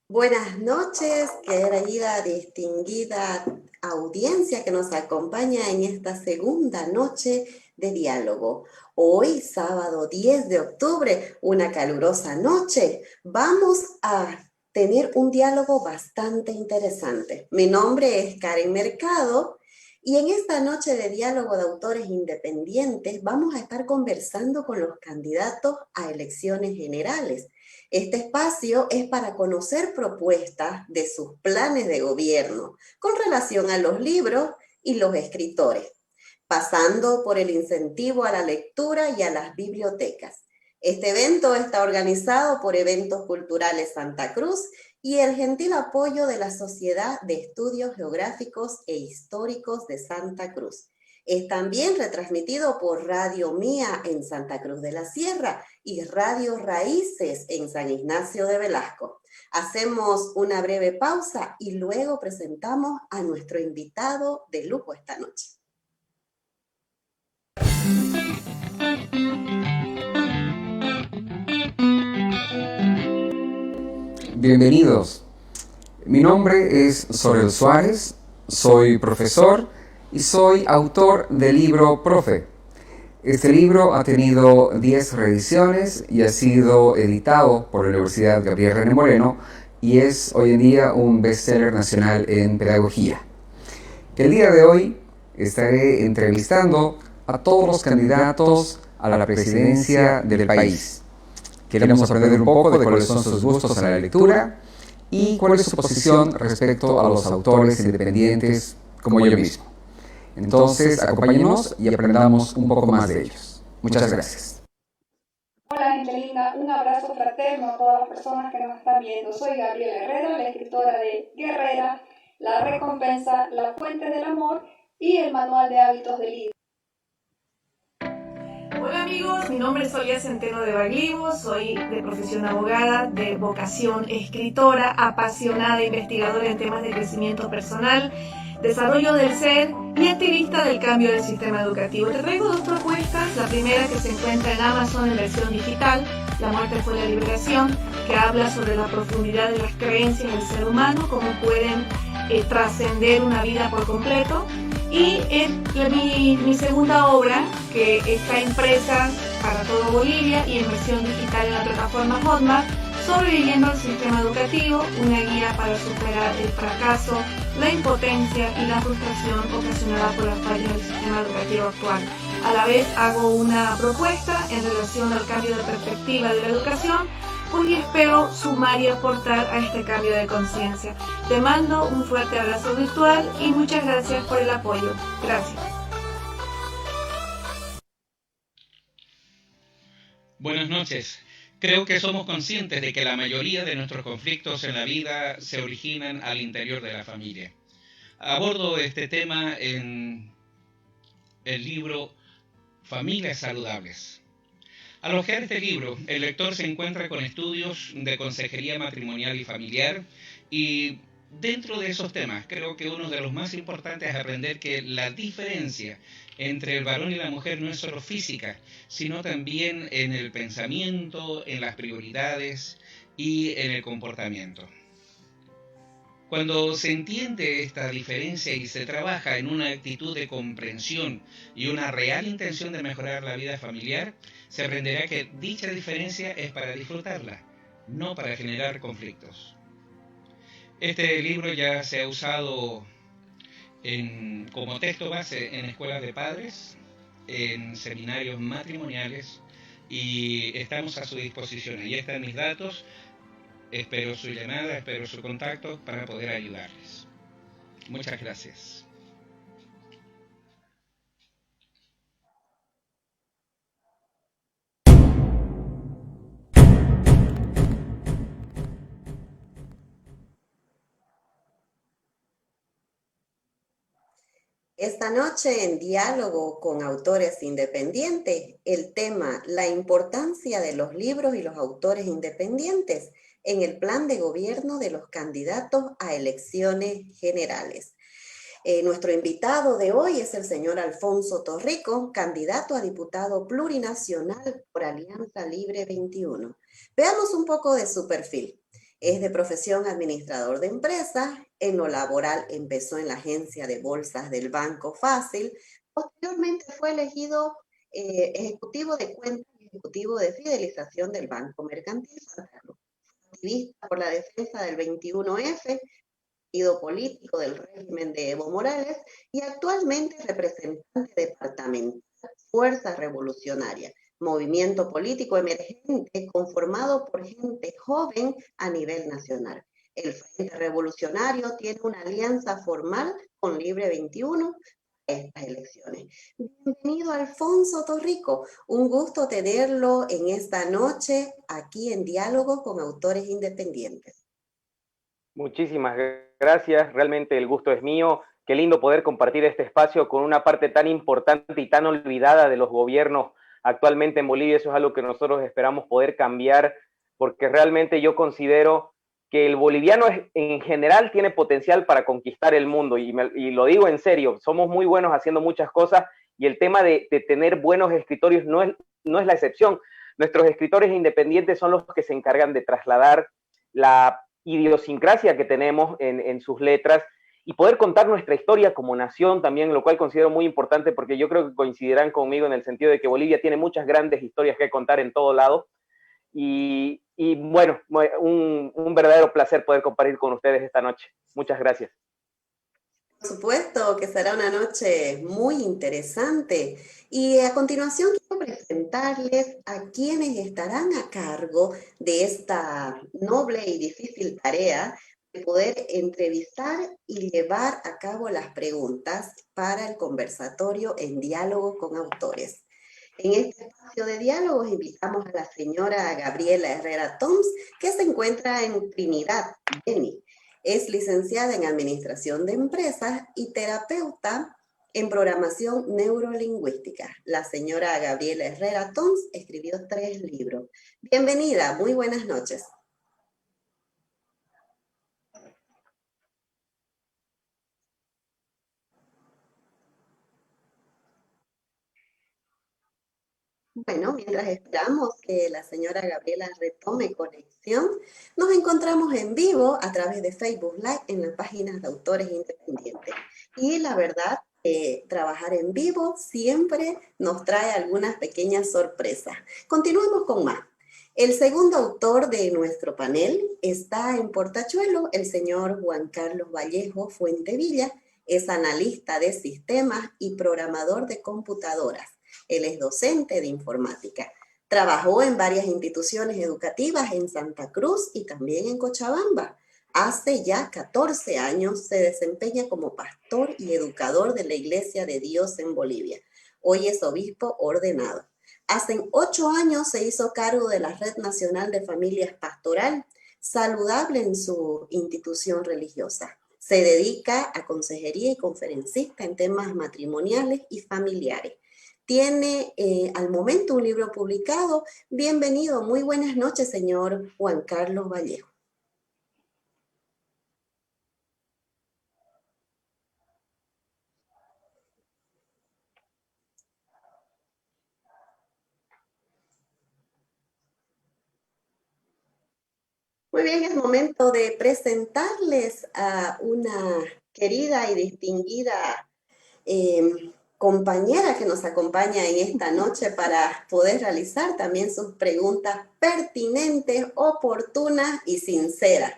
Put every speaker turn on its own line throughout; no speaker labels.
Buenas noches, querida distinguida audiencia que nos acompaña en esta segunda noche de diálogo. Hoy, sábado 10 de octubre, una calurosa noche, vamos a tener un diálogo bastante interesante. Mi nombre es Karen Mercado y en esta noche de diálogo de autores independientes vamos a estar conversando con los candidatos a elecciones generales. Este espacio es para conocer propuestas de sus planes de gobierno con relación a los libros y los escritores, pasando por el incentivo a la lectura y a las bibliotecas. Este evento está organizado por Eventos Culturales Santa Cruz y el gentil apoyo de la Sociedad de Estudios Geográficos e Históricos de Santa Cruz. Es también retransmitido por Radio Mía en Santa Cruz de la Sierra y Radio Raíces en San Ignacio de Velasco. Hacemos una breve pausa y luego presentamos a nuestro invitado de lujo esta noche.
Bienvenidos. Mi nombre es Sorel Suárez, soy profesor y soy autor del libro Profe. Este libro ha tenido 10 reediciones y ha sido editado por la Universidad Gabriel René Moreno y es hoy en día un bestseller nacional en pedagogía. El día de hoy estaré entrevistando a todos los candidatos a la presidencia del país. Queremos aprender un poco de cuáles son sus gustos en la lectura y cuál es su posición respecto a los autores independientes como yo mismo. Entonces, acompáñenos y aprendamos un poco más de ellos. Muchas gracias.
Hola, gente linda. Un abrazo fraterno a todas las personas que nos están viendo. Soy Gabriela Herrera, la escritora de Guerrera, La Recompensa, La Fuente del Amor y el Manual de Hábitos del Líder.
Hola amigos, mi nombre es Olga Centeno de Baglivo, soy de profesión abogada, de vocación escritora, apasionada investigadora en temas de crecimiento personal, desarrollo del ser y activista del cambio del sistema educativo. Te traigo dos propuestas, la primera que se encuentra en Amazon en versión digital, La muerte fue la liberación, que habla sobre la profundidad de las creencias del ser humano, cómo pueden trascender una vida por completo. Y mi segunda obra, que está impresa para todo Bolivia y en versión digital en la plataforma Hotmart, Sobreviviendo al sistema educativo, una guía para superar el fracaso, la impotencia y la frustración ocasionada por las fallas del sistema educativo actual. A la vez hago una propuesta en relación al cambio de perspectiva de la educación, pues espero sumar y aportar a este cambio de conciencia. Te mando un fuerte abrazo virtual y muchas gracias por el apoyo. Gracias.
Buenas noches. Creo que somos conscientes de que la mayoría de nuestros conflictos en la vida se originan al interior de la familia. Abordo este tema en el libro Familias Saludables. Al hojear este libro, el lector se encuentra con estudios de consejería matrimonial y familiar y dentro de esos temas creo que uno de los más importantes es aprender que la diferencia entre el varón y la mujer no es solo física, sino también en el pensamiento, en las prioridades y en el comportamiento. Cuando se entiende esta diferencia y se trabaja en una actitud de comprensión y una real intención de mejorar la vida familiar, se aprenderá que dicha diferencia es para disfrutarla, no para generar conflictos. Este libro ya se ha usado como texto base en escuelas de padres, en seminarios matrimoniales y estamos a su disposición. Ahí están mis datos. Espero su llamada, espero su contacto para poder ayudarles. Muchas gracias.
Esta noche en diálogo con autores independientes, el tema la importancia de los libros y los autores independientes en el plan de gobierno de los candidatos a elecciones generales. Nuestro invitado de hoy es el señor Alfonso Torrico, candidato a diputado plurinacional por Alianza Libre 21. Veamos un poco de su perfil. Es de profesión administrador de empresas. En lo laboral empezó en la agencia de bolsas del Banco Fácil. Posteriormente fue elegido ejecutivo de cuentas y ejecutivo de fidelización del Banco Mercantil Santander. Activista por la defensa del 21F, partido político del régimen de Evo Morales y actualmente representante departamental Fuerza Revolucionaria, movimiento político emergente conformado por gente joven a nivel nacional. El Frente Revolucionario tiene una alianza formal con Libre 21 para estas elecciones. Bienvenido, Alfonso Torrico. Un gusto tenerlo en esta noche aquí en Diálogo con Autores Independientes.
Muchísimas gracias, realmente el gusto es mío. Qué lindo poder compartir este espacio con una parte tan importante y tan olvidada de los gobiernos actualmente en Bolivia. Eso es algo que nosotros esperamos poder cambiar, porque realmente yo considero que el boliviano en general tiene potencial para conquistar el mundo, y lo digo en serio, somos muy buenos haciendo muchas cosas, y el tema de tener buenos escritorios no es la excepción. Nuestros escritores independientes son los que se encargan de trasladar la idiosincrasia que tenemos en sus letras y poder contar nuestra historia como nación también, lo cual considero muy importante, porque yo creo que coincidirán conmigo en el sentido de que Bolivia tiene muchas grandes historias que contar en todo lado. Y bueno, un verdadero placer poder compartir con ustedes esta noche. Muchas gracias.
Por supuesto que será una noche muy interesante. Y a continuación quiero presentarles a quienes estarán a cargo de esta noble y difícil tarea de poder entrevistar y llevar a cabo las preguntas para el conversatorio en diálogo con autores. En este espacio de diálogos invitamos a la señora Gabriela Herrera Toms, que se encuentra en Trinidad, Beni. Es licenciada en Administración de Empresas y terapeuta en Programación Neurolingüística. La señora Gabriela Herrera Toms escribió 3 libros. Bienvenida, muy buenas noches. Bueno, mientras esperamos que la señora Gabriela retome conexión, nos encontramos en vivo a través de Facebook Live en la página de Autores Independientes. Y la verdad, trabajar en vivo siempre nos trae algunas pequeñas sorpresas. Continuemos con más. El segundo autor de nuestro panel está en Portachuelo, el señor Juan Carlos Vallejo Fuentevilla. Es analista de sistemas y programador de computadoras. Él es docente de informática. Trabajó en varias instituciones educativas en Santa Cruz y también en Cochabamba. Hace ya 14 años se desempeña como pastor y educador de la Iglesia de Dios en Bolivia. Hoy es obispo ordenado. Hace 8 años se hizo cargo de la Red Nacional de Familias Pastoral, saludable en su institución religiosa. Se dedica a consejería y conferencista en temas matrimoniales y familiares. Tiene al momento un libro publicado. Bienvenido, muy buenas noches, señor Juan Carlos Vallejo. Muy bien, es momento de presentarles a una querida y distinguida compañera que nos acompaña en esta noche para poder realizar también sus preguntas pertinentes, oportunas y sinceras.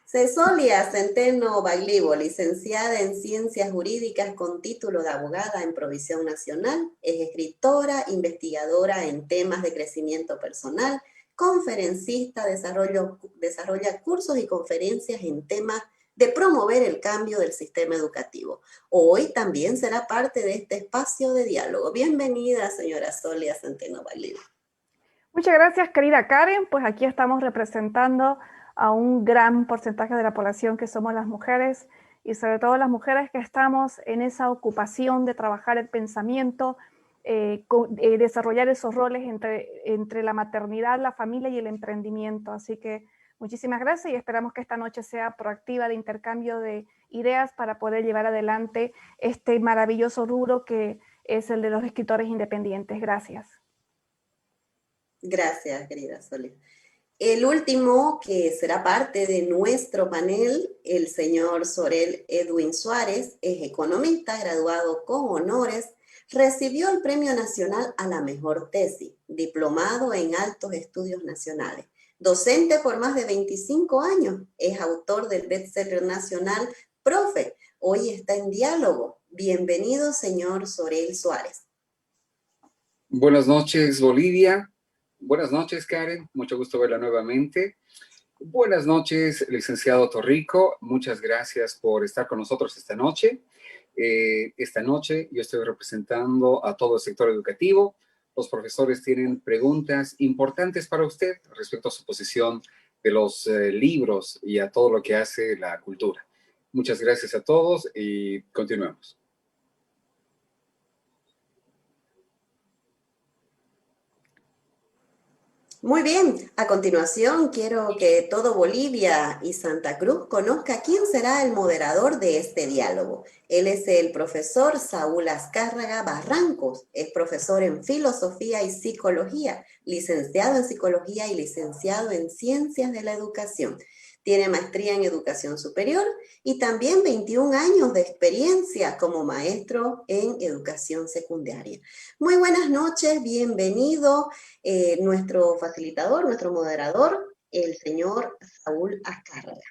Cesolia Centeno Baglivo, licenciada en Ciencias Jurídicas con título de abogada en Provisión Nacional, es escritora, investigadora en temas de crecimiento personal, conferencista, desarrolla cursos y conferencias en temas de promover el cambio del sistema educativo. Hoy también será parte de este espacio de diálogo. Bienvenida, señora Solia Centeno Baglivo.
Muchas gracias, querida Karen. Pues aquí estamos representando a un gran porcentaje de la población que somos las mujeres y sobre todo las mujeres que estamos en esa ocupación de trabajar el pensamiento, desarrollar esos roles entre la maternidad, la familia y el emprendimiento. Así que muchísimas gracias y esperamos que esta noche sea proactiva de intercambio de ideas para poder llevar adelante este maravilloso rubro que es el de los escritores independientes. Gracias.
Gracias, querida Sole. El último que será parte de nuestro panel, el señor Sorel Edwin Suárez, es economista, graduado con honores, recibió el Premio Nacional a la Mejor Tesis, diplomado en Altos Estudios Nacionales, docente por más de 25 años, es autor del bestseller nacional Profe, hoy está en diálogo. Bienvenido, señor Sorel Suárez.
Buenas noches, Bolivia. Buenas noches, Karen. Mucho gusto verla nuevamente. Buenas noches, licenciado Torrico. Muchas gracias por estar con nosotros esta noche. Esta noche yo estoy representando a todo el sector educativo. Los profesores tienen preguntas importantes para usted respecto a su posición de los libros y a todo lo que hace la cultura. Muchas gracias a todos y continuemos.
Muy bien, a continuación quiero que todo Bolivia y Santa Cruz conozca quién será el moderador de este diálogo. Él es el profesor Saúl Azcárraga Barrancos, es profesor en Filosofía y Psicología, licenciado en Psicología y licenciado en Ciencias de la Educación. Tiene maestría en Educación Superior y también 21 años de experiencia como maestro en Educación Secundaria. Muy buenas noches, bienvenido nuestro facilitador, nuestro moderador, el señor Saúl Azcárraga.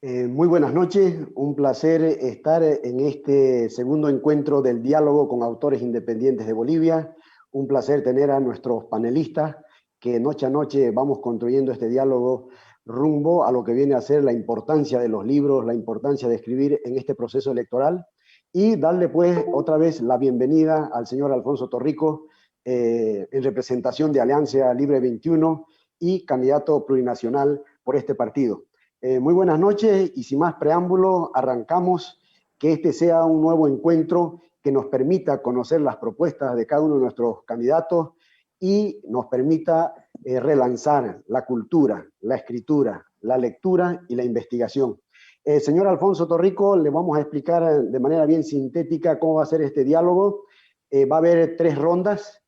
Muy buenas noches, un placer estar en este segundo encuentro del diálogo con autores independientes de Bolivia. Un placer tener a nuestros panelistas que noche a noche vamos construyendo este diálogo rumbo a lo que viene a ser la importancia de los libros, la importancia de escribir en este proceso electoral y darle pues otra vez la bienvenida al señor Alfonso Torrico en representación de Alianza Libre 21 y candidato plurinacional por este partido. Muy buenas noches y sin más preámbulo arrancamos, que este sea un nuevo encuentro que nos permita conocer las propuestas de cada uno de nuestros candidatos y nos permita relanzar la cultura, la escritura, la lectura y la investigación. Señor Alfonso Torrico, le vamos a explicar de manera bien sintética cómo va a ser este diálogo. Va a haber 3 rondas.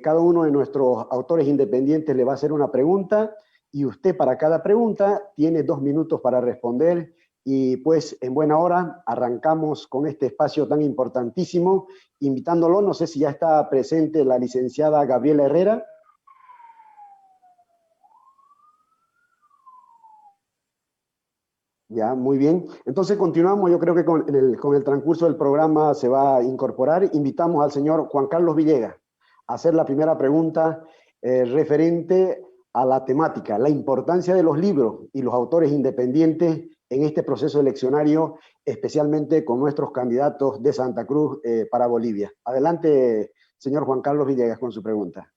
Cada uno de nuestros autores independientes le va a hacer una pregunta y usted para cada pregunta tiene 2 minutos para responder y pues en buena hora arrancamos con este espacio tan importantísimo, invitándolo, no sé si ya está presente la licenciada Gabriela Herrera. Ya, muy bien. Entonces continuamos, yo creo que con el transcurso del programa se va a incorporar. Invitamos al señor Juan Carlos Villegas a hacer la primera pregunta referente a la temática, la importancia de los libros y los autores independientes en este proceso eleccionario, especialmente con nuestros candidatos de Santa Cruz para Bolivia. Adelante, señor Juan Carlos Villegas, con su pregunta.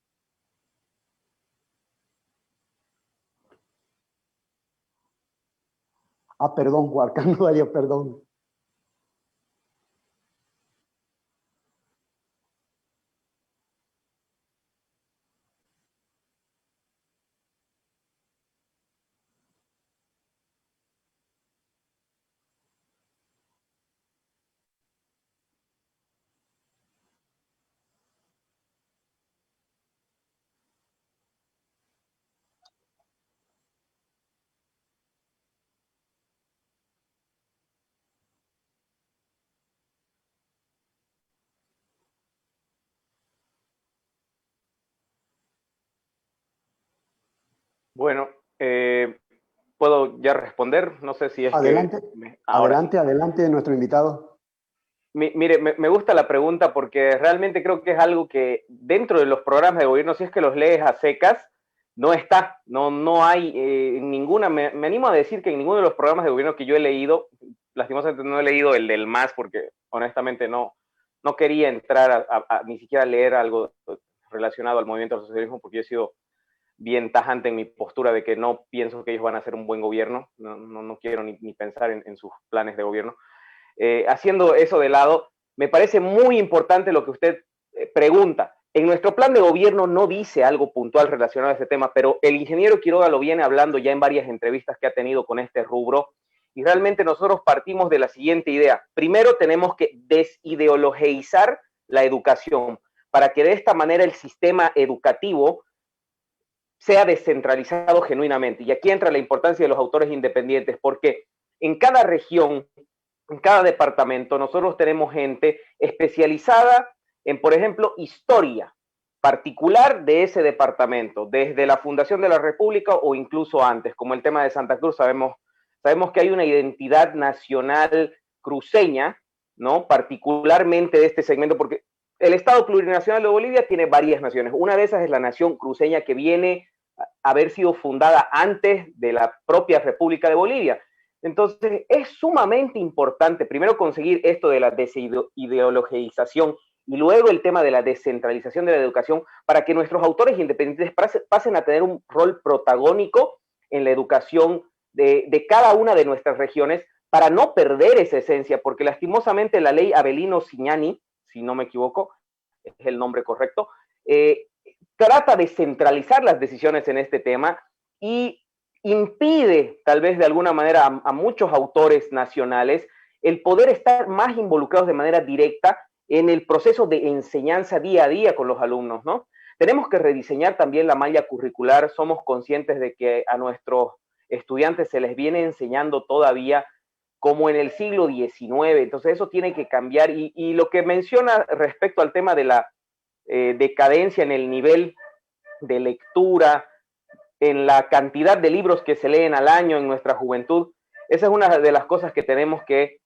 Ah, perdón, Juan Carlos, perdón.
Bueno, ¿puedo ya responder? No sé si es
adelante,
que...
adelante, nuestro invitado.
Mire, me gusta la pregunta porque realmente creo que es algo que dentro de los programas de gobierno, si es que los lees a secas, no está, no hay ninguna, me animo a decir que en ninguno de los programas de gobierno que yo he leído, lastimosamente no he leído el del MAS porque honestamente no quería entrar ni siquiera leer algo relacionado al movimiento del socialismo porque yo he sido bien tajante en mi postura de que no pienso que ellos van a hacer un buen gobierno, no quiero ni pensar en sus planes de gobierno. Haciendo eso de lado, me parece muy importante lo que usted pregunta. En nuestro plan de gobierno no dice algo puntual relacionado a este tema, pero el ingeniero Quiroga lo viene hablando ya en varias entrevistas que ha tenido con este rubro, y realmente nosotros partimos de la siguiente idea. Primero tenemos que desideologeizar la educación, para que de esta manera el sistema educativo sea descentralizado genuinamente. Y aquí entra la importancia de los autores independientes, porque en cada región, en cada departamento, nosotros tenemos gente especializada en, por ejemplo, historia particular de ese departamento, desde la fundación de la República o incluso antes, como el tema de Santa Cruz. Sabemos que hay una identidad nacional cruceña, ¿no? Particularmente de este segmento, porque el Estado Plurinacional de Bolivia tiene varias naciones. Una de esas es la nación cruceña, que viene a haber sido fundada antes de la propia República de Bolivia. Entonces, es sumamente importante, primero, conseguir esto de la desideologización y luego el tema de la descentralización de la educación, para que nuestros autores independientes pasen a tener un rol protagónico en la educación de cada una de nuestras regiones, para no perder esa esencia, porque lastimosamente la ley Avelino Cignani, si no me equivoco, es el nombre correcto, trata de centralizar las decisiones en este tema y impide, tal vez de alguna manera, a muchos autores nacionales el poder estar más involucrados de manera directa en el proceso de enseñanza día a día con los alumnos, ¿no? Tenemos que rediseñar también la malla curricular. Somos conscientes de que a nuestros estudiantes se les viene enseñando todavía como en el siglo XIX, entonces eso tiene que cambiar. Y lo que menciona respecto al tema de la decadencia en el nivel de lectura, en la cantidad de libros que se leen al año en nuestra juventud, esa es una de las cosas que tenemos que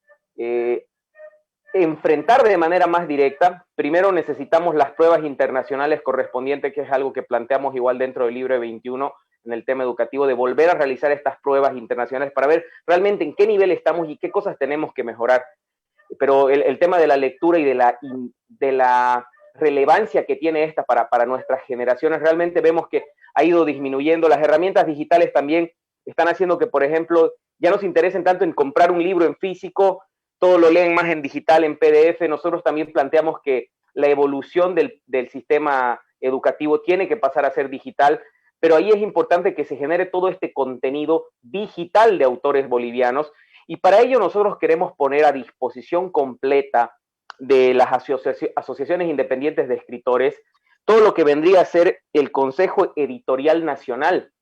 enfrentar de manera más directa. Primero necesitamos las pruebas internacionales correspondientes, que es algo que planteamos igual dentro del libro 21 en el tema educativo, de volver a realizar estas pruebas internacionales para ver realmente en qué nivel estamos y qué cosas tenemos que mejorar. Pero el tema de la lectura y de la relevancia que tiene esta para nuestras generaciones, realmente vemos que ha ido disminuyendo. Las herramientas digitales también están haciendo que, por ejemplo, ya no se interesen tanto en comprar un libro en físico, todo lo leen más en digital, en PDF. Nosotros también planteamos que la evolución del sistema educativo tiene que pasar a ser digital, pero ahí es importante que se genere todo este contenido digital de autores bolivianos, y para ello nosotros queremos poner a disposición completa de las asociaciones independientes de escritores todo lo que vendría a ser el Consejo Editorial Nacional.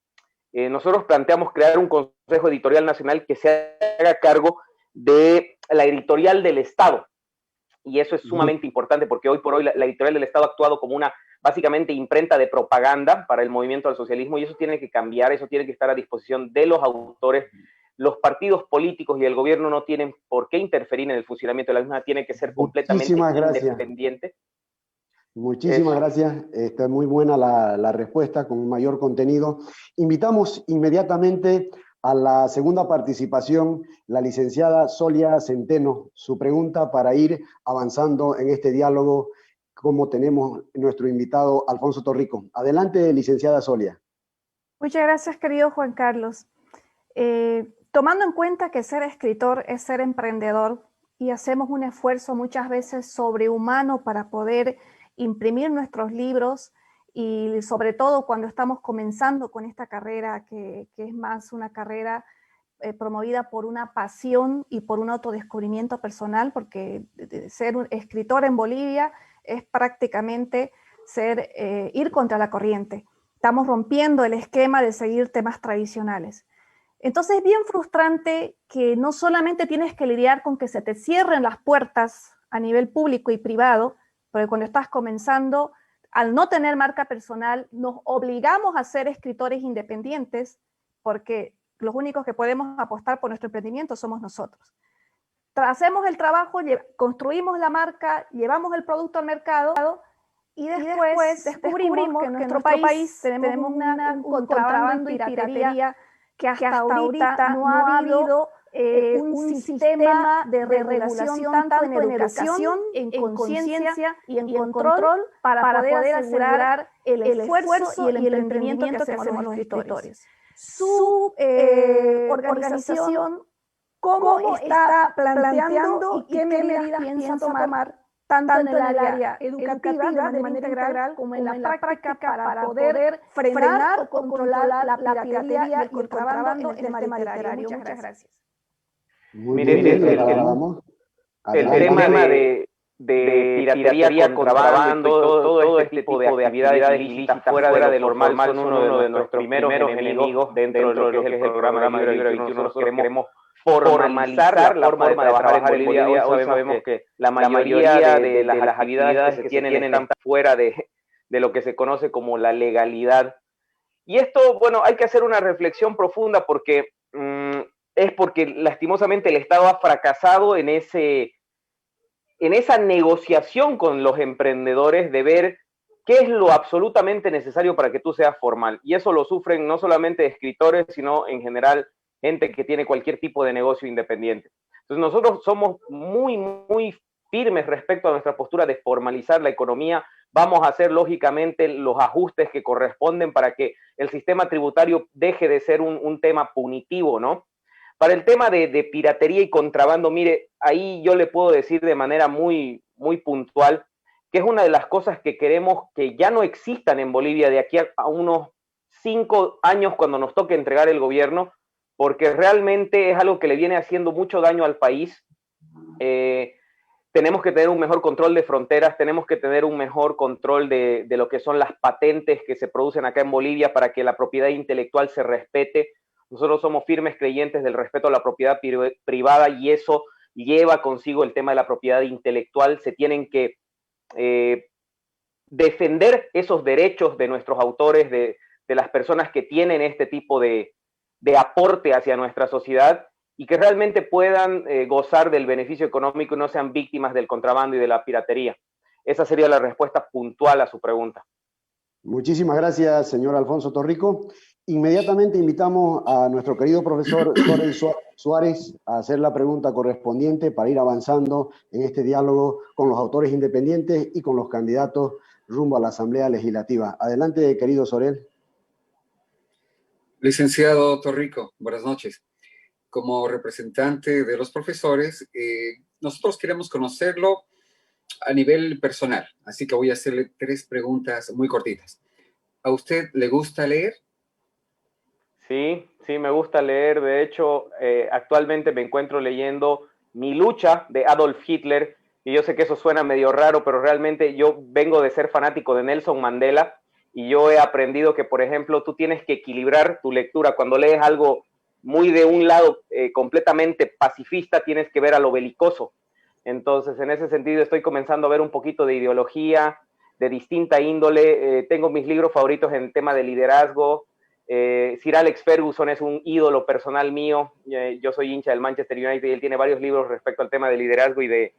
Nosotros planteamos crear un Consejo Editorial Nacional que se haga cargo de la editorial del Estado, y eso es sumamente importante, porque hoy por hoy la editorial del Estado ha actuado como una básicamente imprenta de propaganda para el movimiento al socialismo, y eso tiene que cambiar, eso tiene que estar a disposición de los autores. Los partidos políticos y el gobierno no tienen por qué interferir en el funcionamiento de la misma, tiene que ser completamente independiente.
Muchísimas gracias. Está muy buena la respuesta, con un mayor contenido. Invitamos inmediatamente a la segunda participación, la licenciada Solia Centeno, su pregunta para ir avanzando en este diálogo, como tenemos nuestro invitado Alfonso Torrico. Adelante, licenciada Solia.
Muchas gracias, querido Juan Carlos. Tomando en cuenta que ser escritor es ser emprendedor, y hacemos un esfuerzo muchas veces sobrehumano para poder imprimir nuestros libros, y sobre todo cuando estamos comenzando con esta carrera que es más una carrera promovida por una pasión y por un autodescubrimiento personal, porque ser un escritor en Bolivia es prácticamente ir contra la corriente. Estamos rompiendo el esquema de seguir temas tradicionales. Entonces es bien frustrante que no solamente tienes que lidiar con que se te cierren las puertas a nivel público y privado, porque cuando estás comenzando, al no tener marca personal, nos obligamos a ser escritores independientes, porque los únicos que podemos apostar por nuestro emprendimiento somos nosotros. Hacemos el trabajo, construimos la marca, llevamos el producto al mercado, y después descubrimos que en nuestro país tenemos un contrabando y piratería que hasta ahorita no ha habido un sistema de regulación tanto en educación, en conciencia y en control para poder asegurar el esfuerzo y el emprendimiento que hacemos los escritores. Su organización, cómo está planteando y qué medidas piensa tomar tanto en el área educativa de manera integral como en la práctica para poder frenar o controlar la piratería y el contrabando en el tema literario. Muchas gracias.
Muy
Mire,
bien,
el tema de piratería, contrabando y todo este tipo de actividades ilícitas fuera de lo normal son uno de nuestros primeros enemigos dentro de lo que es el programa de Libro 21. Nosotros queremos formalizar la forma de trabajar en Bolivia. Hoy sabemos que la mayoría de las actividades que se tienen están fuera de lo que se conoce como la legalidad. Y esto, bueno, hay que hacer una reflexión profunda porque es porque lastimosamente el Estado ha fracasado en esa negociación con los emprendedores de ver qué es lo absolutamente necesario para que tú seas formal. Y eso lo sufren no solamente escritores, sino en general gente que tiene cualquier tipo de negocio independiente. Entonces nosotros somos muy, muy firmes respecto a nuestra postura de formalizar la economía. Vamos a hacer lógicamente los ajustes que corresponden para que el sistema tributario deje de ser un tema punitivo, ¿no? Para el tema de piratería y contrabando, mire, ahí yo le puedo decir de manera muy, muy puntual que es una de las cosas que queremos que ya no existan en Bolivia de aquí a unos 5 años cuando nos toque entregar el gobierno, porque realmente es algo que le viene haciendo mucho daño al país. Tenemos que tener un mejor control de fronteras, tenemos que tener un mejor control de lo que son las patentes que se producen acá en Bolivia para que la propiedad intelectual se respete. Nosotros somos firmes creyentes del respeto a la propiedad privada y eso lleva consigo el tema de la propiedad intelectual. Se tienen que defender esos derechos de nuestros autores, de las personas que tienen este tipo de aporte hacia nuestra sociedad y que realmente puedan gozar del beneficio económico y no sean víctimas del contrabando y de la piratería. Esa sería la respuesta puntual a su pregunta.
Muchísimas gracias, señor Alfonso Torrico. Inmediatamente invitamos a nuestro querido profesor Sorel Suárez a hacer la pregunta correspondiente para ir avanzando en este diálogo con los autores independientes y con los candidatos rumbo a la Asamblea Legislativa. Adelante, querido Sorel.
Licenciado Torrico, buenas noches. Como representante de los profesores, nosotros queremos conocerlo a nivel personal, así que voy a hacerle 3 preguntas muy cortitas. ¿A usted le gusta leer?
Sí, me gusta leer. De hecho, actualmente me encuentro leyendo Mi lucha de Adolf Hitler, y yo sé que eso suena medio raro, pero realmente yo vengo de ser fanático de Nelson Mandela, y yo he aprendido que, por ejemplo, tú tienes que equilibrar tu lectura. Cuando lees algo muy de un lado completamente pacifista, tienes que ver a lo belicoso. Entonces, en ese sentido, estoy comenzando a ver un poquito de ideología de distinta índole. Tengo mis libros favoritos en el tema de liderazgo. Sir Alex Ferguson es un ídolo personal mío. Yo soy hincha del Manchester United y él tiene varios libros respecto al tema de liderazgo y de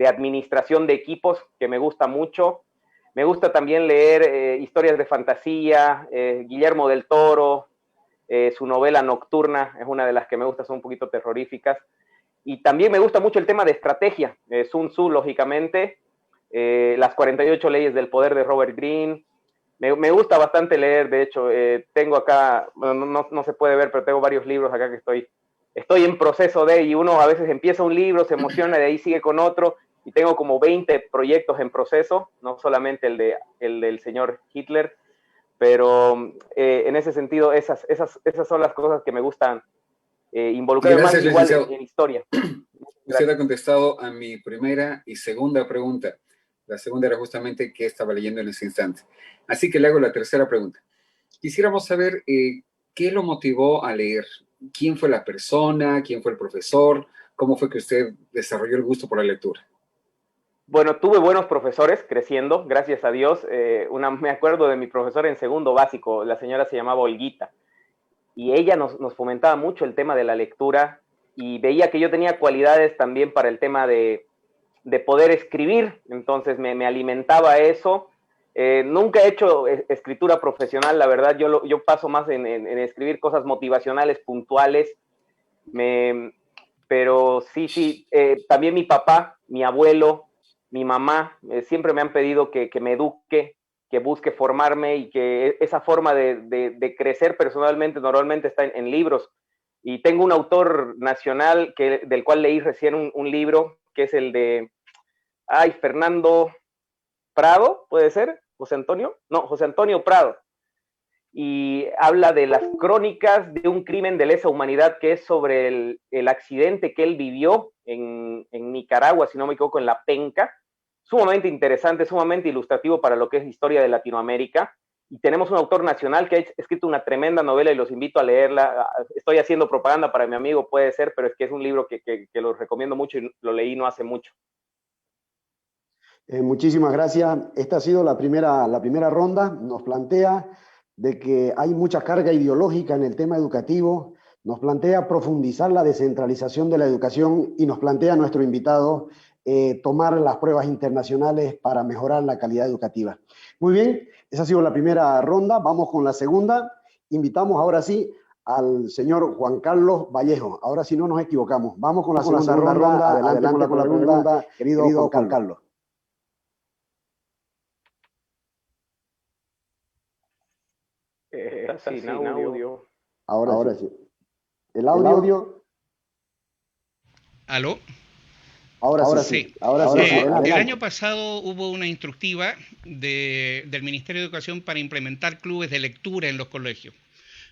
administración de equipos que me gusta mucho. Me gusta también leer historias de fantasía. Guillermo del Toro, su novela Nocturna es una de las que me gusta, son un poquito terroríficas. Y también me gusta mucho el tema de estrategia. Sun Tzu, lógicamente. Las 48 leyes del poder de Robert Greene. Me gusta bastante leer, de hecho, tengo acá, bueno, no se puede ver, pero tengo varios libros acá que estoy en proceso de, y uno a veces empieza un libro, se emociona, de ahí sigue con otro, y tengo como 20 proyectos en proceso, no solamente el del señor Hitler, pero en ese sentido, esas son las cosas que me gustan involucrar más igual en historia.
Usted ha contestado a mi primera y segunda pregunta. La segunda era justamente qué estaba leyendo en ese instante. Así que le hago la tercera pregunta. Quisiéramos saber qué lo motivó a leer. ¿Quién fue la persona? ¿Quién fue el profesor? ¿Cómo fue que usted desarrolló el gusto por la lectura?
Bueno, tuve buenos profesores creciendo, gracias a Dios. Me acuerdo de mi profesora en segundo básico, la señora se llamaba Olguita, y ella nos fomentaba mucho el tema de la lectura y veía que yo tenía cualidades también para el tema de poder escribir, entonces me alimentaba eso. Nunca he hecho escritura profesional, la verdad, yo paso más en escribir cosas motivacionales, puntuales. pero sí, también mi papá, mi abuelo, mi mamá, siempre me han pedido que me eduque, que busque formarme y que esa forma de crecer personalmente normalmente está en libros. Y tengo un autor nacional del cual leí recién un libro, que es el de, Fernando Prado, ¿puede ser? ¿José Antonio? No, José Antonio Prado. Y habla de las crónicas de un crimen de lesa humanidad, que es sobre el accidente que él vivió en Nicaragua, si no me equivoco, en La Penca. Sumamente interesante, sumamente ilustrativo para lo que es historia de Latinoamérica. Y tenemos un autor nacional que ha escrito una tremenda novela y los invito a leerla. Estoy haciendo propaganda para mi amigo, puede ser, pero es que es un libro que lo recomiendo mucho y lo leí no hace mucho.
Muchísimas gracias. Esta ha sido la primera ronda. Nos plantea de que hay mucha carga ideológica en el tema educativo, nos plantea profundizar la descentralización de la educación y nos plantea nuestro invitado tomar las pruebas internacionales para mejorar la calidad educativa. Muy bien, esa ha sido la primera ronda. Vamos con la segunda. Invitamos ahora sí al señor Juan Carlos Vallejo. Ahora sí no nos equivocamos. Vamos con la segunda ronda. Adelante con la pregunta, querido Juan Carlos.
Sin audio.
Ahora sí. El audio.
¿Aló?
Ahora sí. Adelante.
El año pasado hubo una instructiva del Ministerio de Educación para implementar clubes de lectura en los colegios.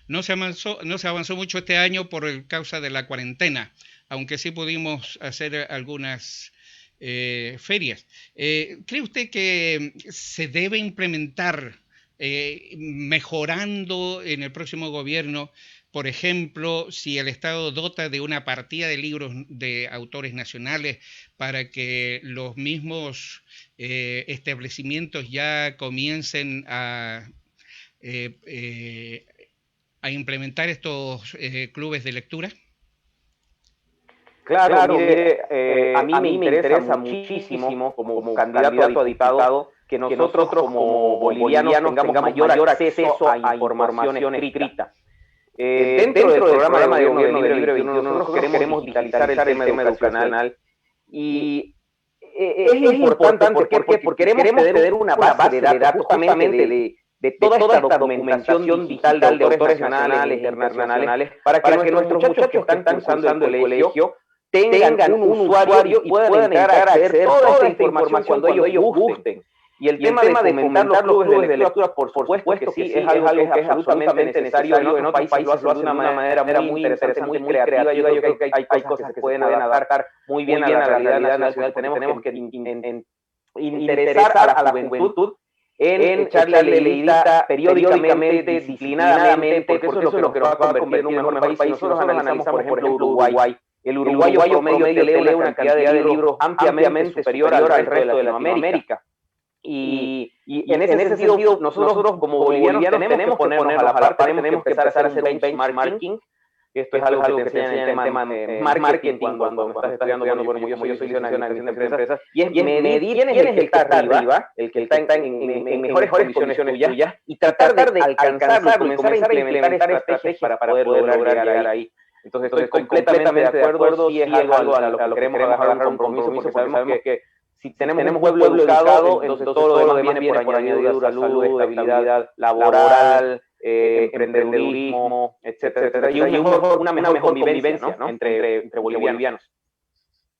No se avanzó mucho este año por causa de la cuarentena, aunque sí pudimos hacer algunas ferias. ¿Cree usted que se debe implementar mejorando en el próximo gobierno, por ejemplo, si el Estado dota de una partida de libros de autores nacionales para que los mismos establecimientos ya comiencen a implementar estos clubes de lectura?
Claro, mire, a mí me interesa muchísimo como candidato a diputado que nosotros como bolivianos tengamos mayor acceso a información escrita. Dentro del programa de gobierno de Libre 21, nosotros queremos digitalizar el tema educacional y es importante, ¿por qué? Porque queremos tener una base de datos justamente de toda esta documentación digital de autores nacionales e internacionales para que nuestros muchachos que están cursando el colegio tengan un usuario y puedan entrar a acceder a toda esta información cuando ellos gusten. Y el tema de fomentar los clubes de lectura, por supuesto que sí, es algo que es absolutamente necesario. En otros países lo hacen de una manera muy interesante, muy creativa. Yo creo que hay cosas que se pueden adaptar muy bien a la realidad nacional. Tenemos que interesar a la juventud en echarle leidita periódicamente, disciplinadamente, porque eso es lo que nos va a convertir en un mejor país. Nosotros analizamos, por ejemplo, Uruguay. El uruguayo promedio lee una cantidad de libros ampliamente superior al resto de Latinoamérica. Y en ese sentido, nosotros como bolivianos tenemos que ponernos a la par, tenemos que empezar a hacer un benchmarking. Esto es algo que te enseñan en el tema de marketing cuando estás estudiando, como yo soy licenciado en administración de empresas, y es medir quién es el que está arriba, el que está en mejores condiciones tuyas, y tratar de alcanzarlo, comenzar a implementar estrategias para poder lograr ahí. Entonces estoy completamente de acuerdo, sí es algo a lo que queremos agarrar un compromiso, porque sabemos que si tenemos un pueblo educado, entonces todo lo demás viene por añadidura: salud, estabilidad laboral, emprendedurismo, etcétera, y una mejor convivencia, ¿no?, entre bolivianos.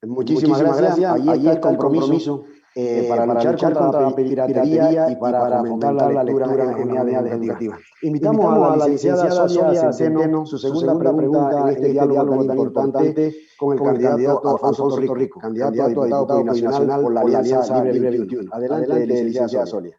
Muchísimas gracias. Ahí está el compromiso para luchar contra la piratería y para fomentar la lectura en las comunidades educativas. Invitamos a la licenciada Sonia Centeno, su segunda pregunta en este diálogo tan importante con el candidato Alfonso Rico, candidato a diputado plurinacional por la Alianza Libre 21. Adelante, licenciada Sonia.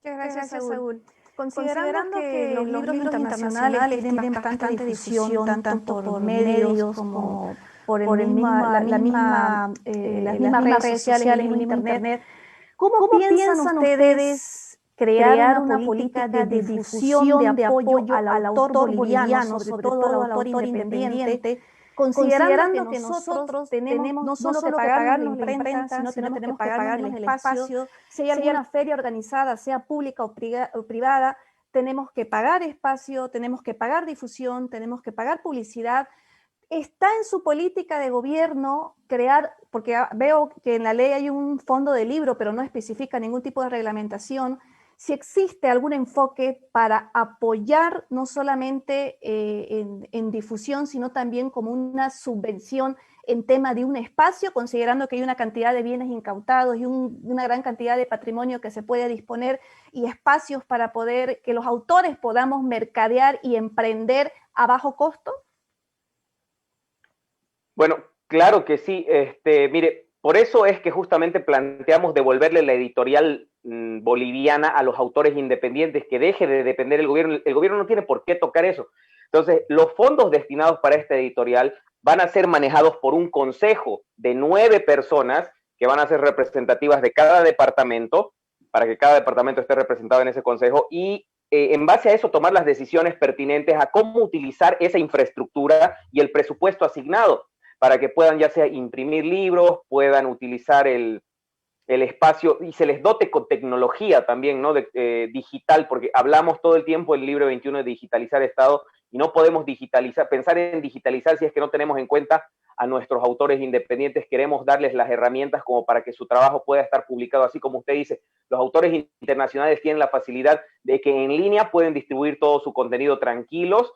Muchas gracias, Saúl. Considerando que los libros internacionales tienen bastante difusión, tanto por medios como por las mismas redes sociales, en internet, ¿cómo piensan ustedes crear una política de difusión, de apoyo al autor boliviano, sobre todo al autor independiente, considerando que nosotros tenemos no solo que pagarnos la imprenta, sino tenemos que pagarnos el espacio? Si hay alguna feria organizada, sea pública o privada, tenemos que pagar espacio, tenemos que pagar difusión, tenemos que pagar publicidad. ¿está en su política de gobierno crear, porque veo que en la ley hay un fondo de libro, pero no especifica ningún tipo de reglamentación, si existe algún enfoque para apoyar no solamente en difusión, sino también como una subvención en tema de un espacio, considerando que hay una cantidad de bienes incautados y una gran cantidad de patrimonio que se puede disponer y espacios para poder que los autores podamos mercadear y emprender a bajo costo?
Bueno, claro que sí. Mire, por eso es que justamente planteamos devolverle la editorial boliviana a los autores independientes, que deje de depender del gobierno. El gobierno no tiene por qué tocar eso. Entonces, los fondos destinados para esta editorial van a ser manejados por un consejo de 9 personas que van a ser representativas de cada departamento, para que cada departamento esté representado en ese consejo, y en base a eso tomar las decisiones pertinentes a cómo utilizar esa infraestructura y el presupuesto asignado, para que puedan ya sea imprimir libros, puedan utilizar el espacio y se les dote con tecnología también, ¿no? Digital, porque hablamos todo el tiempo en el libro 21 de digitalizar Estado y no podemos pensar en digitalizar si es que no tenemos en cuenta a nuestros autores independientes. Queremos darles las herramientas como para que su trabajo pueda estar publicado, así como usted dice. Los autores internacionales tienen la facilidad de que en línea pueden distribuir todo su contenido tranquilos.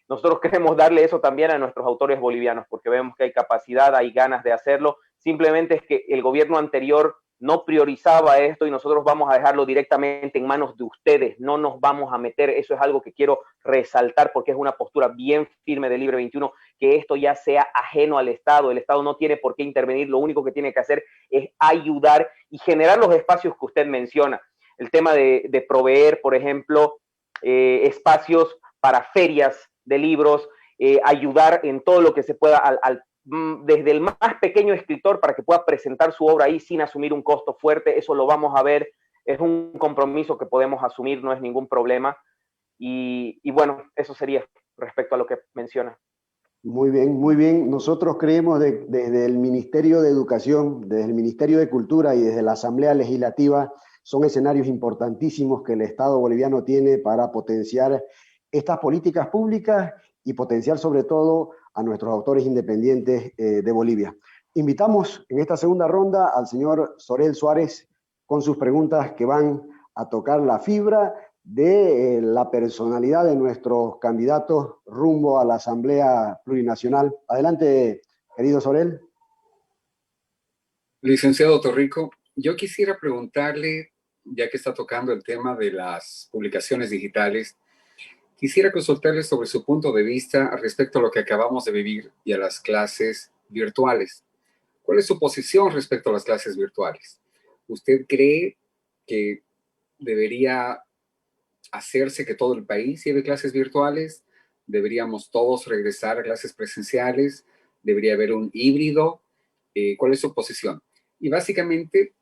Nosotros queremos darle eso también a nuestros autores bolivianos, porque vemos que hay capacidad, hay ganas de hacerlo. Simplemente es que el gobierno anterior no priorizaba esto y nosotros vamos a dejarlo directamente en manos de ustedes. No nos vamos a meter, eso es algo que quiero resaltar porque es una postura bien firme del Libre 21, que esto ya sea ajeno al Estado. El Estado no tiene por qué intervenir, lo único que tiene que hacer es ayudar y generar los espacios que usted menciona. El tema de proveer, por ejemplo, espacios para ferias de libros, ayudar en todo lo que se pueda desde el más pequeño escritor para que pueda presentar su obra ahí sin asumir un costo fuerte. Eso lo vamos a ver, es un compromiso que podemos asumir, no es ningún problema. Y bueno, eso sería respecto a lo que menciona.
Muy bien, muy bien. Nosotros creemos desde el Ministerio de Educación, desde el Ministerio de Cultura y desde la Asamblea Legislativa, son escenarios importantísimos que el Estado boliviano tiene para potenciar estas políticas públicas y potenciar sobre todo a nuestros autores independientes de Bolivia. Invitamos en esta segunda ronda al señor Sorel Suárez con sus preguntas que van a tocar la fibra de la personalidad de nuestros candidatos rumbo a la Asamblea Plurinacional. Adelante, querido Sorel.
Licenciado Torrico, yo quisiera preguntarle, ya que está tocando el tema de las publicaciones digitales, quisiera consultarle sobre su punto de vista respecto a lo que acabamos de vivir y a las clases virtuales. ¿Cuál es su posición respecto a las clases virtuales? ¿Usted cree que debería hacerse que todo el país lleve clases virtuales? ¿Deberíamos todos regresar a clases presenciales? ¿Debería haber un híbrido? ¿Cuál es su posición? Y básicamente,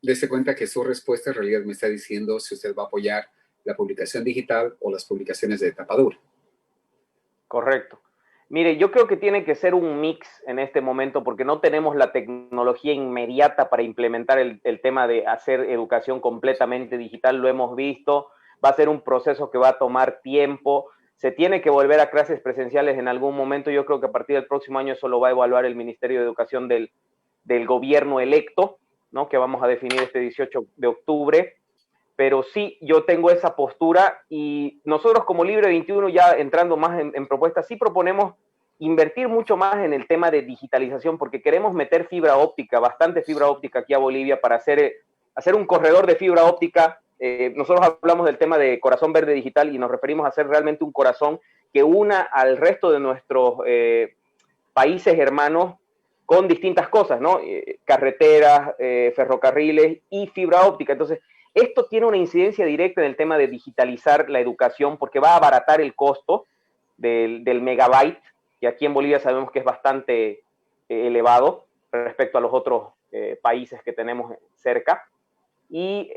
dése cuenta que su respuesta en realidad me está diciendo si usted va a apoyar la publicación digital o las publicaciones de tapa dura.
Correcto. Mire, yo creo que tiene que ser un mix en este momento porque no tenemos la tecnología inmediata para implementar el tema de hacer educación completamente digital. Lo hemos visto, va a ser un proceso que va a tomar tiempo. Se tiene que volver a clases presenciales en algún momento. Yo creo que a partir del próximo año eso lo va a evaluar el Ministerio de Educación del gobierno electo, ¿no? Que vamos a definir este 18 de octubre. Pero sí, yo tengo esa postura y nosotros como Libre 21, ya entrando más en propuestas, sí proponemos invertir mucho más en el tema de digitalización porque queremos meter fibra óptica, bastante fibra óptica aquí a Bolivia para hacer un corredor de fibra óptica. Nosotros hablamos del tema de corazón verde digital y nos referimos a hacer realmente un corazón que una al resto de nuestros países hermanos con distintas cosas, ¿no? Carreteras, ferrocarriles y fibra óptica. Entonces, esto tiene una incidencia directa en el tema de digitalizar la educación porque va a abaratar el costo del megabyte, que aquí en Bolivia sabemos que es bastante elevado respecto a los otros países que tenemos cerca. Y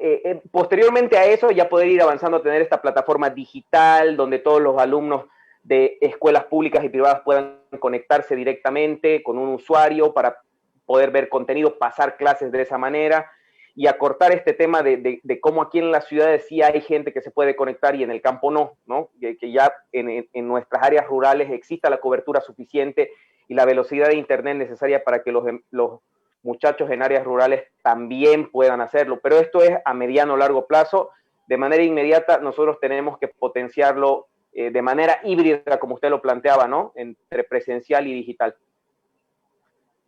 posteriormente a eso ya poder ir avanzando a tener esta plataforma digital donde todos los alumnos de escuelas públicas y privadas puedan conectarse directamente con un usuario para poder ver contenido, pasar clases de esa manera. y acortar este tema de cómo aquí en las ciudades sí hay gente que se puede conectar y en el campo no, ¿no? Que ya en nuestras áreas rurales exista la cobertura suficiente y la velocidad de internet necesaria para que los muchachos en áreas rurales también puedan hacerlo. Pero esto es a mediano o largo plazo. De manera inmediata nosotros tenemos que potenciarlo de manera híbrida, como usted lo planteaba, ¿no? Entre presencial y digital.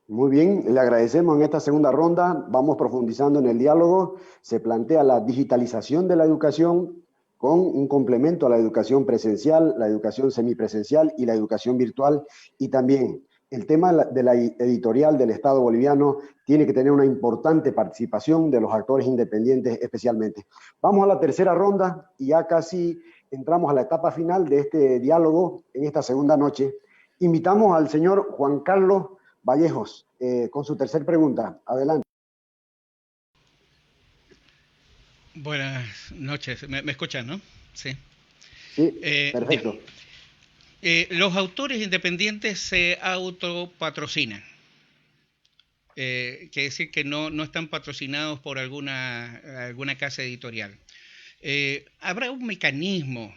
Muy bien, le agradecemos en esta segunda ronda. Vamos profundizando en el diálogo. Se plantea la digitalización de la educación con un complemento a la educación presencial, la educación semipresencial y la educación virtual. Y también el tema de la editorial del Estado boliviano tiene que tener una importante participación de los actores independientes especialmente. Vamos a la tercera ronda y ya casi entramos a la etapa final de este diálogo en esta segunda noche. Invitamos al señor Juan Carlos Vallejos, con su tercera pregunta. Adelante.
Buenas noches. ¿Me escuchan, no? Sí.
Sí, perfecto.
Los autores independientes se autopatrocinan. Quiere decir que no están patrocinados por alguna casa editorial. ¿Habrá un mecanismo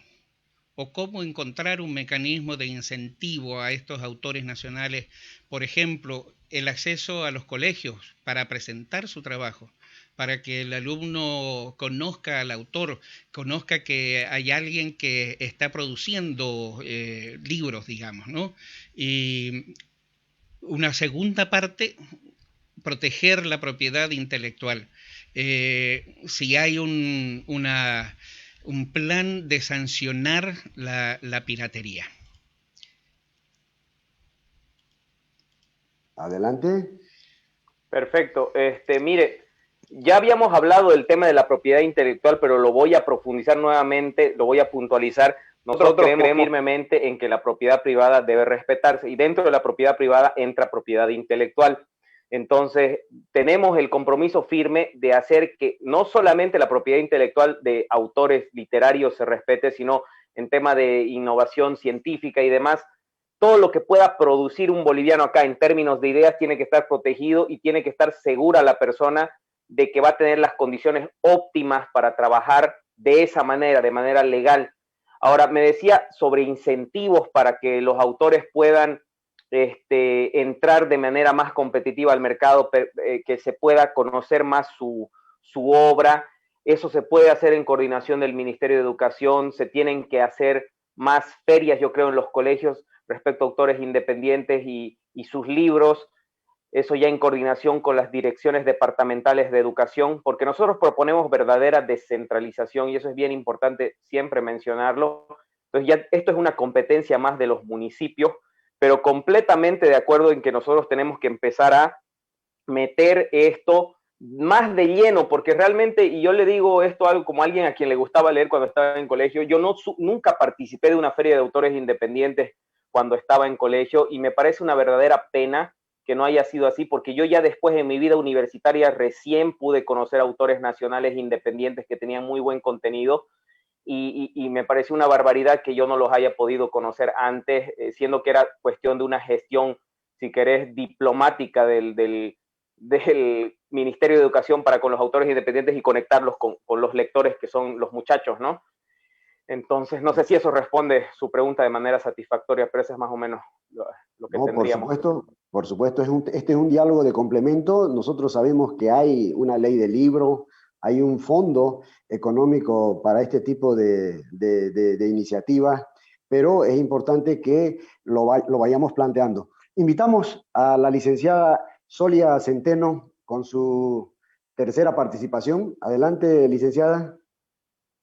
o cómo encontrar un mecanismo de incentivo a estos autores nacionales? Por ejemplo, el acceso a los colegios para presentar su trabajo, para que el alumno conozca al autor, conozca que hay alguien que está produciendo libros, digamos, ¿no? Y una segunda parte, proteger la propiedad intelectual. Si hay un plan de sancionar la piratería.
Adelante.
Perfecto. Mire, ya habíamos hablado del tema de la propiedad intelectual, pero lo voy a profundizar nuevamente, lo voy a puntualizar. Nosotros creemos firmemente en que la propiedad privada debe respetarse y dentro de la propiedad privada entra propiedad intelectual. Entonces, tenemos el compromiso firme de hacer que no solamente la propiedad intelectual de autores literarios se respete, sino en tema de innovación científica y demás, todo lo que pueda producir un boliviano acá en términos de ideas tiene que estar protegido y tiene que estar segura la persona de que va a tener las condiciones óptimas para trabajar de esa manera, de manera legal. Ahora, me decía sobre incentivos para que los autores puedan entrar de manera más competitiva al mercado, que se pueda conocer más su obra. Eso se puede hacer en coordinación del Ministerio de Educación, se tienen que hacer más ferias, yo creo, en los colegios respecto a autores independientes y sus libros, eso ya en coordinación con las direcciones departamentales de educación, porque nosotros proponemos verdadera descentralización y eso es bien importante siempre mencionarlo. Entonces ya esto es una competencia más de los municipios, pero completamente de acuerdo en que nosotros tenemos que empezar a meter esto más de lleno, porque realmente, y yo le digo esto algo como alguien a quien le gustaba leer cuando estaba en colegio, yo nunca participé de una feria de autores independientes cuando estaba en colegio y me parece una verdadera pena que no haya sido así, porque yo ya después en mi vida universitaria recién pude conocer autores nacionales independientes que tenían muy buen contenido y me pareció una barbaridad que yo no los haya podido conocer antes, siendo que era cuestión de una gestión, si querés, diplomática del Ministerio de Educación para con los autores independientes y conectarlos con los lectores que son los muchachos, ¿no? Entonces, no sé si eso responde su pregunta de manera satisfactoria, pero eso es más o menos lo que tendríamos.
Por supuesto, este es un diálogo de complemento. Nosotros sabemos que hay una ley del libro, hay un fondo económico para este tipo de iniciativas, pero es importante que lo vayamos planteando. Invitamos a la licenciada Solia Centeno con su tercera participación. Adelante, licenciada.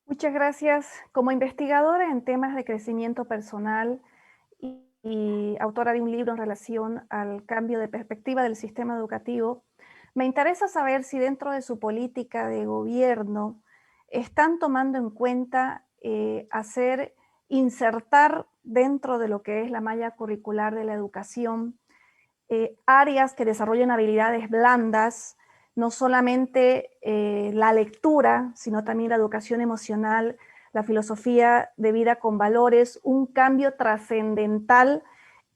Muchas gracias. Como investigadora en temas de crecimiento personal y autora de un libro en relación al cambio de perspectiva del sistema educativo, me interesa saber si dentro de su política de gobierno están tomando en cuenta insertar dentro de lo que es la malla curricular de la educación áreas que desarrollen habilidades blandas, no solamente la lectura, sino también la educación emocional, la filosofía de vida con valores, un cambio trascendental,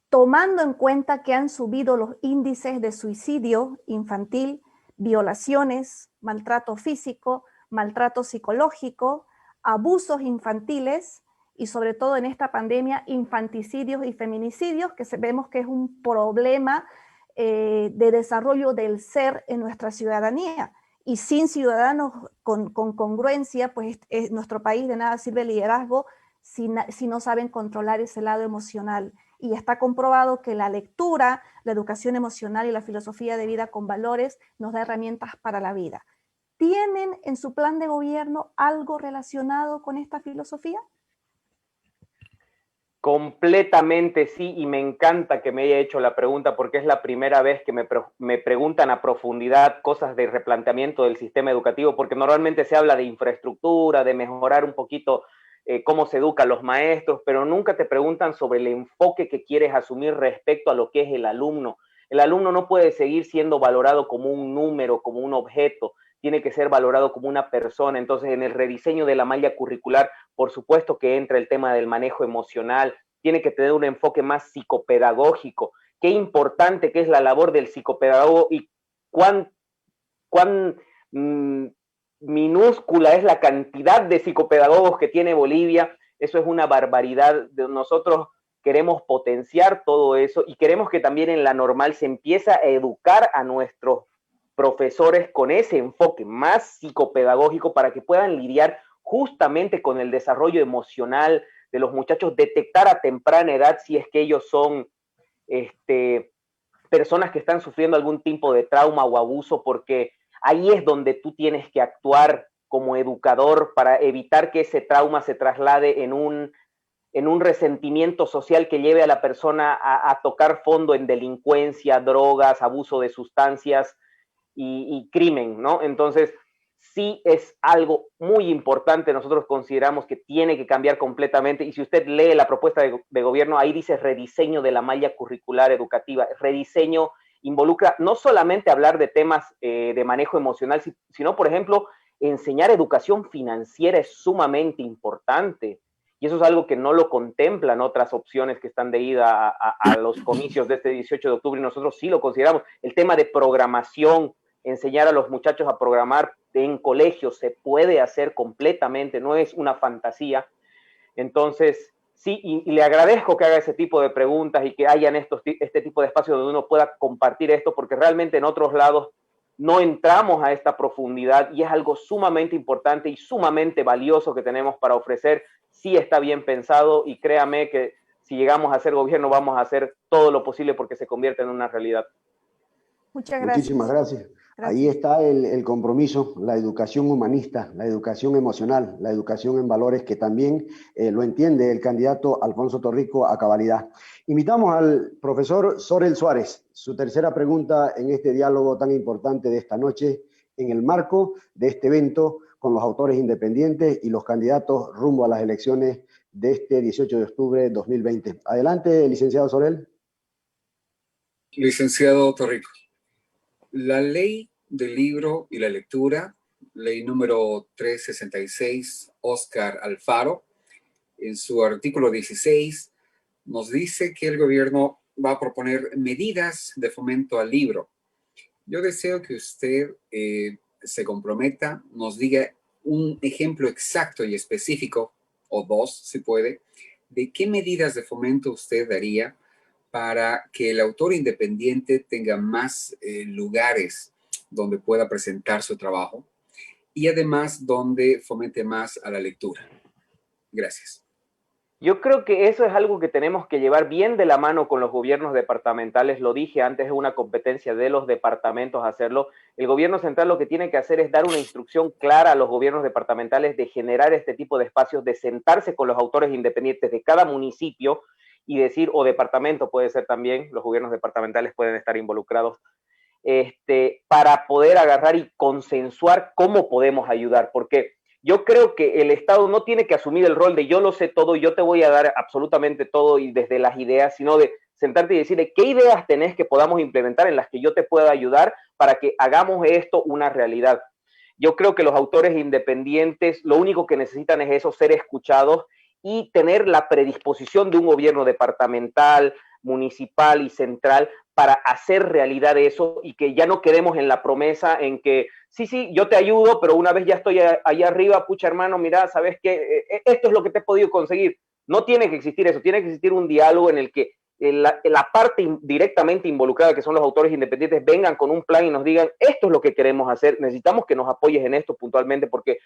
tomando en cuenta que han subido los índices de suicidio infantil, violaciones, maltrato físico, maltrato psicológico, abusos infantiles y sobre todo en esta pandemia infanticidios y feminicidios, que vemos que es un problema de desarrollo del ser en nuestra ciudadanía. Y sin ciudadanos con congruencia, pues nuestro país de nada sirve el liderazgo si no saben controlar ese lado emocional. Y está comprobado que la lectura, la educación emocional y la filosofía de vida con valores nos da herramientas para la vida. ¿Tienen en su plan de gobierno algo relacionado con esta filosofía?
Completamente sí, y me encanta que me haya hecho la pregunta porque es la primera vez que me preguntan a profundidad cosas de replanteamiento del sistema educativo, porque normalmente se habla de infraestructura, de mejorar un poquito cómo se educan los maestros, pero nunca te preguntan sobre el enfoque que quieres asumir respecto a lo que es el alumno. El alumno no puede seguir siendo valorado como un número, como un objeto, tiene que ser valorado como una persona. Entonces, en el rediseño de la malla curricular, por supuesto que entra el tema del manejo emocional, tiene que tener un enfoque más psicopedagógico. Qué importante que es la labor del psicopedagogo y cuán minúscula es la cantidad de psicopedagogos que tiene Bolivia. Eso es una barbaridad. Nosotros queremos potenciar todo eso y queremos que también en la normal se empiece a educar a nuestros profesores con ese enfoque más psicopedagógico para que puedan lidiar justamente con el desarrollo emocional de los muchachos, detectar a temprana edad si es que ellos son personas que están sufriendo algún tipo de trauma o abuso, porque ahí es donde tú tienes que actuar como educador para evitar que ese trauma se traslade en un resentimiento social que lleve a la persona a tocar fondo en delincuencia, drogas, abuso de sustancias y crimen, ¿no? Entonces, sí es algo muy importante, nosotros consideramos que tiene que cambiar completamente, y si usted lee la propuesta de gobierno, ahí dice rediseño de la malla curricular educativa. Rediseño involucra no solamente hablar de temas de manejo emocional, sino, por ejemplo, enseñar educación financiera es sumamente importante, y eso es algo que no lo contemplan otras opciones que están de ida a los comicios de este 18 de octubre, y nosotros sí lo consideramos. El tema de programación, enseñar a los muchachos a programar en colegios se puede hacer completamente, no es una fantasía. Entonces, sí, y le agradezco que haga ese tipo de preguntas y que hayan este tipo de espacios donde uno pueda compartir esto, porque realmente en otros lados no entramos a esta profundidad y es algo sumamente importante y sumamente valioso que tenemos para ofrecer. Sí está bien pensado y créame que si llegamos a ser gobierno vamos a hacer todo lo posible porque se convierta en una realidad.
Muchas gracias.
Muchísimas gracias. Ahí está el compromiso, la educación humanista, la educación emocional, la educación en valores que también lo entiende el candidato Alfonso Torrico a cabalidad. Invitamos al profesor Sorel Suárez, su tercera pregunta en este diálogo tan importante de esta noche, en el marco de este evento con los autores independientes y los candidatos rumbo a las elecciones de este 18 de octubre de 2020. Adelante, licenciado Sorel.
Licenciado Torrico. La ley del libro y la lectura, ley número 366, Óscar Alfaro, en su artículo 16, nos dice que el gobierno va a proponer medidas de fomento al libro. Yo deseo que usted se comprometa, nos diga un ejemplo exacto y específico, o dos, si puede, de qué medidas de fomento usted daría para que el autor independiente tenga más lugares donde pueda presentar su trabajo y además donde fomente más a la lectura. Gracias.
Yo creo que eso es algo que tenemos que llevar bien de la mano con los gobiernos departamentales. Lo dije antes, es una competencia de los departamentos hacerlo. El gobierno central lo que tiene que hacer es dar una instrucción clara a los gobiernos departamentales de generar este tipo de espacios, de sentarse con los autores independientes de cada municipio y decir, o departamento puede ser también, los gobiernos departamentales pueden estar involucrados, para poder agarrar y consensuar cómo podemos ayudar, porque yo creo que el Estado no tiene que asumir el rol de yo lo sé todo, yo te voy a dar absolutamente todo y desde las ideas, sino de sentarte y decirle qué ideas tenés que podamos implementar en las que yo te pueda ayudar para que hagamos esto una realidad. Yo creo que los autores independientes lo único que necesitan es eso, ser escuchados y tener la predisposición de un gobierno departamental, municipal y central para hacer realidad eso y que ya no quedemos en la promesa en que, sí, yo te ayudo, pero una vez ya estoy ahí arriba, pucha hermano, mira, ¿sabes qué? Esto es lo que te he podido conseguir. No tiene que existir eso, tiene que existir un diálogo en el que la parte directamente involucrada, que son los autores independientes, vengan con un plan y nos digan, esto es lo que queremos hacer, necesitamos que nos apoyes en esto puntualmente, porque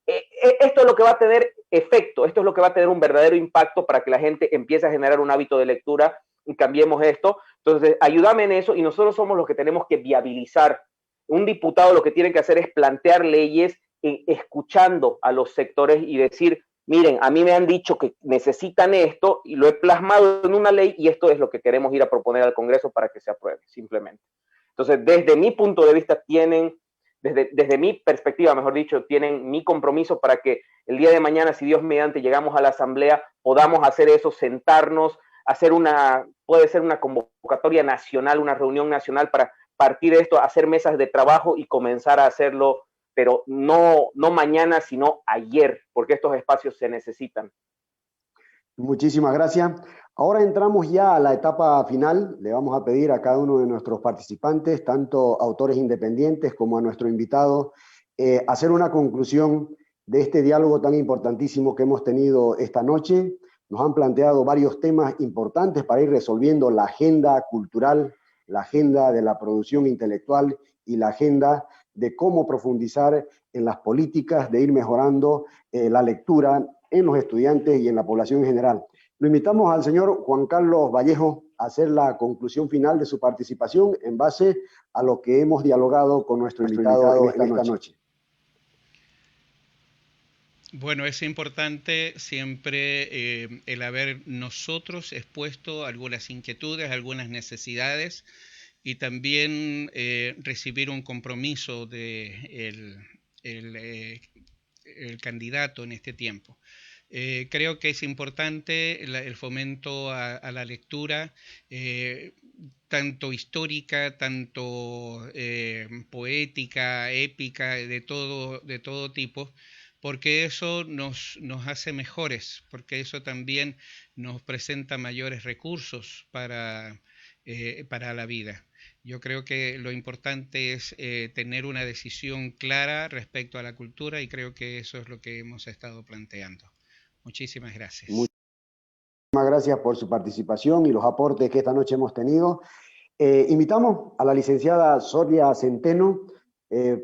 esto es lo que va a tener efecto, esto es lo que va a tener un verdadero impacto para que la gente empiece a generar un hábito de lectura y cambiemos esto. Entonces, ayúdame en eso y nosotros somos los que tenemos que viabilizar. Un diputado lo que tiene que hacer es plantear leyes escuchando a los sectores y decir, miren, a mí me han dicho que necesitan esto y lo he plasmado en una ley y esto es lo que queremos ir a proponer al Congreso para que se apruebe, simplemente. Entonces, desde mi punto de vista, desde mi perspectiva, mejor dicho, tienen mi compromiso para que el día de mañana, si Dios mediante, llegamos a la asamblea, podamos hacer eso, sentarnos, puede ser una convocatoria nacional, una reunión nacional para partir de esto, hacer mesas de trabajo y comenzar a hacerlo, pero no mañana, sino ayer, porque estos espacios se necesitan.
Muchísimas gracias. Ahora entramos ya a la etapa final. Le vamos a pedir a cada uno de nuestros participantes, tanto autores independientes como a nuestro invitado, hacer una conclusión de este diálogo tan importantísimo que hemos tenido esta noche. Nos han planteado varios temas importantes para ir resolviendo la agenda cultural, la agenda de la producción intelectual y la agenda de cómo profundizar en las políticas de ir mejorando la lectura en los estudiantes y en la población en general. Lo invitamos al señor Juan Carlos Vallejo a hacer la conclusión final de su participación en base a lo que hemos dialogado con nuestro invitado esta noche.
Bueno, es importante siempre el haber nosotros expuesto algunas inquietudes, algunas necesidades y también recibir un compromiso del el candidato en este tiempo. Creo que es importante el fomento a la lectura, tanto histórica, tanto poética, épica, de todo tipo, porque eso nos hace mejores, porque eso también nos presenta mayores recursos para la vida. Yo creo que lo importante es tener una decisión clara respecto a la cultura y creo que eso es lo que hemos estado planteando. Muchísimas gracias.
Muchísimas gracias por su participación y los aportes que esta noche hemos tenido. Invitamos a la licenciada Soria Centeno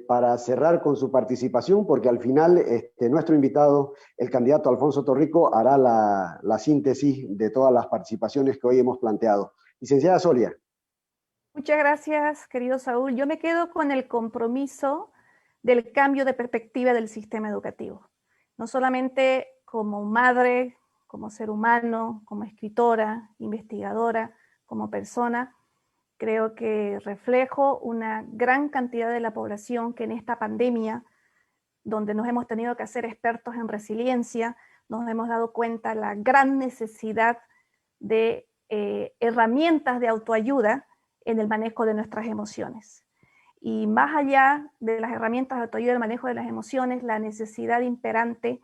para cerrar con su participación, porque al final nuestro invitado, el candidato Alfonso Torrico, hará la síntesis de todas las participaciones que hoy hemos planteado. Licenciada Soria.
Muchas gracias, querido Saúl. Yo me quedo con el compromiso del cambio de perspectiva del sistema educativo. No solamente como madre, como ser humano, como escritora, investigadora, como persona, creo que reflejo una gran cantidad de la población que en esta pandemia, donde nos hemos tenido que hacer expertos en resiliencia, nos hemos dado cuenta de la gran necesidad de herramientas de autoayuda en el manejo de nuestras emociones. Y más allá de las herramientas de autoayuda y el manejo de las emociones, la necesidad imperante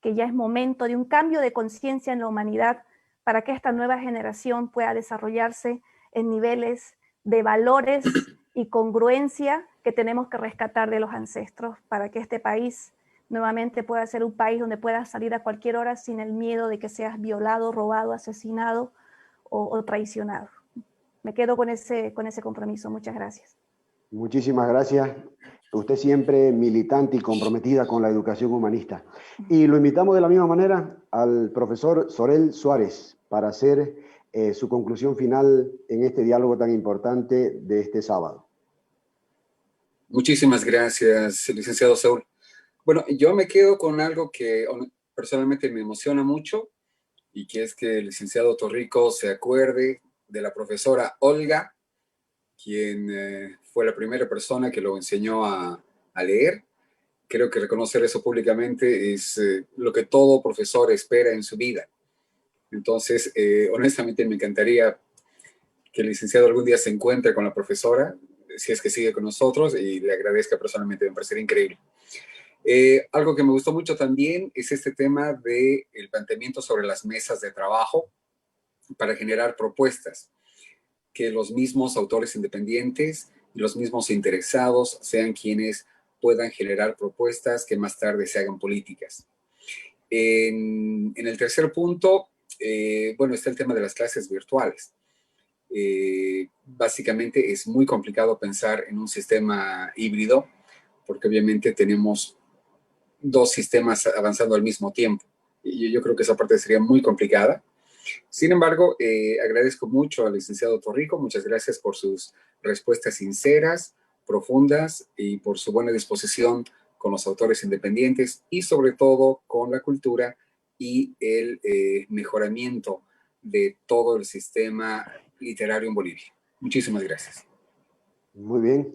que ya es momento de un cambio de conciencia en la humanidad para que esta nueva generación pueda desarrollarse en niveles de valores y congruencia que tenemos que rescatar de los ancestros para que este país nuevamente pueda ser un país donde puedas salir a cualquier hora sin el miedo de que seas violado, robado, asesinado o traicionado. Me quedo con ese compromiso. Muchas gracias.
Muchísimas gracias. Usted siempre militante y comprometida con la educación humanista. Y lo invitamos de la misma manera al profesor Sorel Suárez para hacer su conclusión final en este diálogo tan importante de este sábado.
Muchísimas gracias, licenciado Saúl. Bueno, yo me quedo con algo que personalmente me emociona mucho y que es que el licenciado Torrico se acuerde de la profesora Olga, quien fue la primera persona que lo enseñó a leer. Creo que reconocer eso públicamente es lo que todo profesor espera en su vida. Entonces, honestamente me encantaría que el licenciado algún día se encuentre con la profesora, si es que sigue con nosotros, y le agradezca personalmente, me parecería increíble. Algo que me gustó mucho también es este tema del planteamiento sobre las mesas de trabajo para generar propuestas. que los mismos autores independientes y los mismos interesados sean quienes puedan generar propuestas que más tarde se hagan políticas. En el tercer punto, bueno, está el tema de las clases virtuales. Básicamente es muy complicado pensar en un sistema híbrido, porque obviamente tenemos dos sistemas avanzando al mismo tiempo. Y yo creo que esa parte sería muy complicada. Sin embargo, agradezco mucho al licenciado Torrico. Muchas gracias por sus respuestas sinceras, profundas y por su buena disposición con los autores independientes y sobre todo con la cultura y el mejoramiento de todo el sistema literario en Bolivia. Muchísimas gracias.
Muy bien.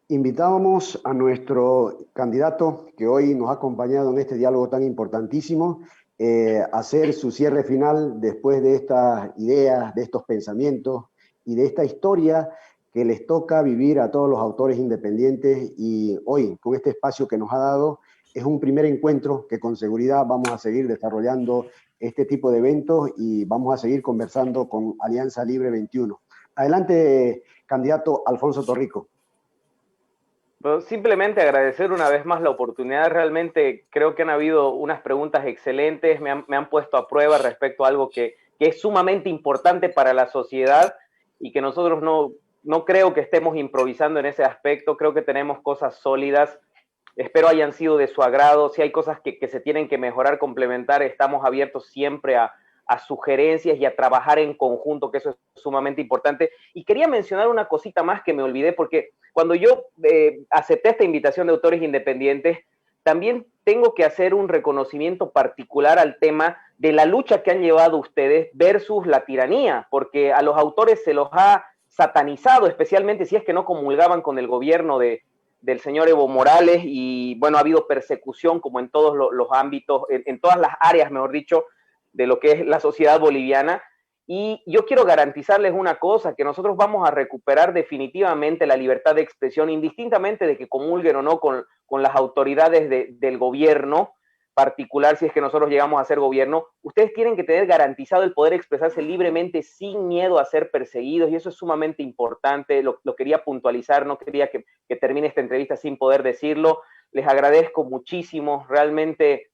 Invitábamos a nuestro candidato que hoy nos ha acompañado en este diálogo tan importantísimo a hacer su cierre final después de estas ideas, de estos pensamientos y de esta historia que les toca vivir a todos los autores independientes, y hoy, con este espacio que nos ha dado, es un primer encuentro que con seguridad vamos a seguir desarrollando este tipo de eventos y vamos a seguir conversando con Alianza Libre 21. Adelante, candidato Alfonso Torrico.
Pero simplemente agradecer una vez más la oportunidad. Realmente creo que han habido unas preguntas excelentes, me han puesto a prueba respecto a algo que es sumamente importante para la sociedad y que nosotros no creo que estemos improvisando en ese aspecto. Creo que tenemos cosas sólidas. Espero hayan sido de su agrado. Si hay cosas que se tienen que mejorar, complementar, estamos abiertos siempre a sugerencias y a trabajar en conjunto, que eso es sumamente importante. Y quería mencionar una cosita más que me olvidé, porque cuando yo acepté esta invitación de autores independientes, también tengo que hacer un reconocimiento particular al tema de la lucha que han llevado ustedes versus la tiranía, porque a los autores se los ha satanizado, especialmente si es que no comulgaban con el gobierno del señor Evo Morales, y bueno, ha habido persecución como en todos los ámbitos, en todas las áreas, mejor dicho, de lo que es la sociedad boliviana. Y yo quiero garantizarles una cosa, que nosotros vamos a recuperar definitivamente la libertad de expresión, indistintamente de que comulguen o no con las autoridades del gobierno particular. Si es que nosotros llegamos a ser gobierno, ustedes tienen que tener garantizado el poder expresarse libremente sin miedo a ser perseguidos, y eso es sumamente importante. Lo quería puntualizar, no quería que termine esta entrevista sin poder decirlo. Les agradezco muchísimo, realmente.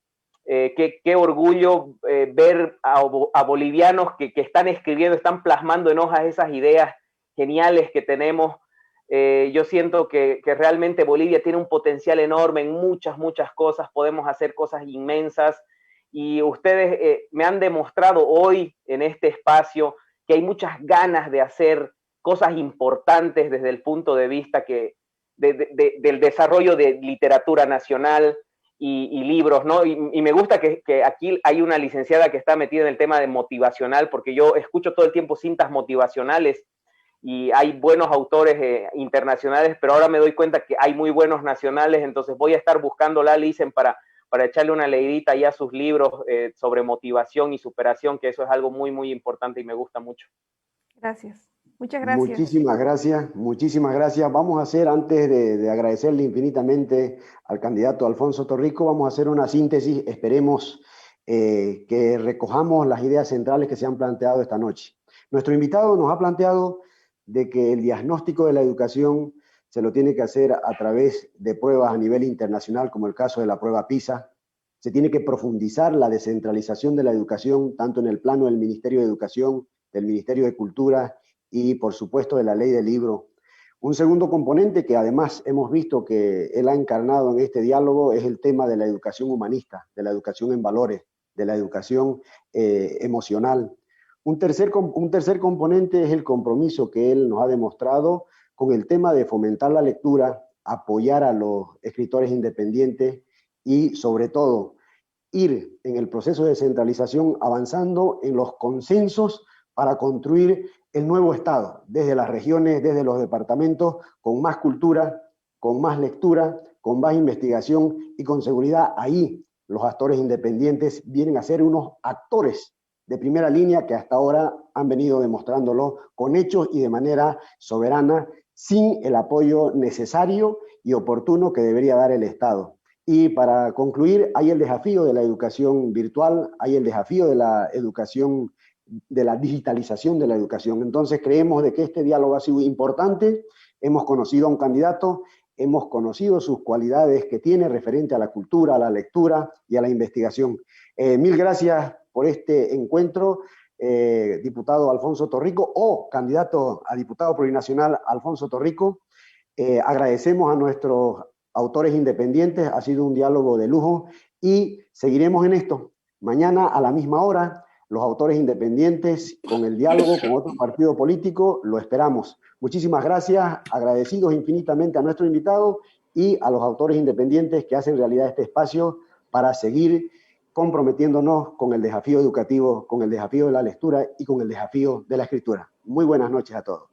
Qué orgullo ver a bolivianos que están escribiendo, están plasmando en hojas esas ideas geniales que tenemos. Yo siento que realmente Bolivia tiene un potencial enorme en muchas cosas, podemos hacer cosas inmensas, y ustedes me han demostrado hoy en este espacio que hay muchas ganas de hacer cosas importantes desde el punto de vista del desarrollo de literatura nacional y libros, ¿no? Y me gusta que aquí hay una licenciada que está metida en el tema de motivacional, porque yo escucho todo el tiempo cintas motivacionales y hay buenos autores internacionales, pero ahora me doy cuenta que hay muy buenos nacionales, entonces voy a estar buscando la Licen para echarle una leidita ya a sus libros sobre motivación y superación, que eso es algo muy importante y me gusta mucho.
Gracias. Muchas gracias.
Muchísimas gracias. Vamos a hacer, antes de agradecerle infinitamente al candidato Alfonso Torrico, vamos a hacer una síntesis. Esperemos que recojamos las ideas centrales que se han planteado esta noche. Nuestro invitado nos ha planteado de que el diagnóstico de la educación se lo tiene que hacer a través de pruebas a nivel internacional, como el caso de la prueba PISA. Se tiene que profundizar la descentralización de la educación, tanto en el plano del Ministerio de Educación, del Ministerio de Cultura y, por supuesto, de la ley del libro. Un segundo componente que además hemos visto que él ha encarnado en este diálogo es el tema de la educación humanista, de la educación en valores, de la educación emocional. Un tercer componente es el compromiso que él nos ha demostrado con el tema de fomentar la lectura, apoyar a los escritores independientes y, sobre todo, ir en el proceso de descentralización avanzando en los consensos para construir el nuevo Estado, desde las regiones, desde los departamentos, con más cultura, con más lectura, con más investigación, y con seguridad ahí los actores independientes vienen a ser unos actores de primera línea que hasta ahora han venido demostrándolo con hechos y de manera soberana, sin el apoyo necesario y oportuno que debería dar el Estado. Y para concluir, hay el desafío de la educación virtual, hay el desafío de la educación de la digitalización de la educación. Entonces creemos de que este diálogo ha sido importante, hemos conocido a un candidato, hemos conocido sus cualidades que tiene referente a la cultura, a la lectura y a la investigación. Mil gracias por este encuentro, diputado Alfonso Torrico, o candidato a diputado plurinacional Alfonso Torrico. Agradecemos a nuestros autores independientes, ha sido un diálogo de lujo y seguiremos en esto. Mañana a la misma hora, los autores independientes con el diálogo con otro partido político, lo esperamos. Muchísimas gracias, agradecidos infinitamente a nuestro invitado y a los autores independientes que hacen realidad este espacio para seguir comprometiéndonos con el desafío educativo, con el desafío de la lectura y con el desafío de la escritura. Muy buenas noches a todos.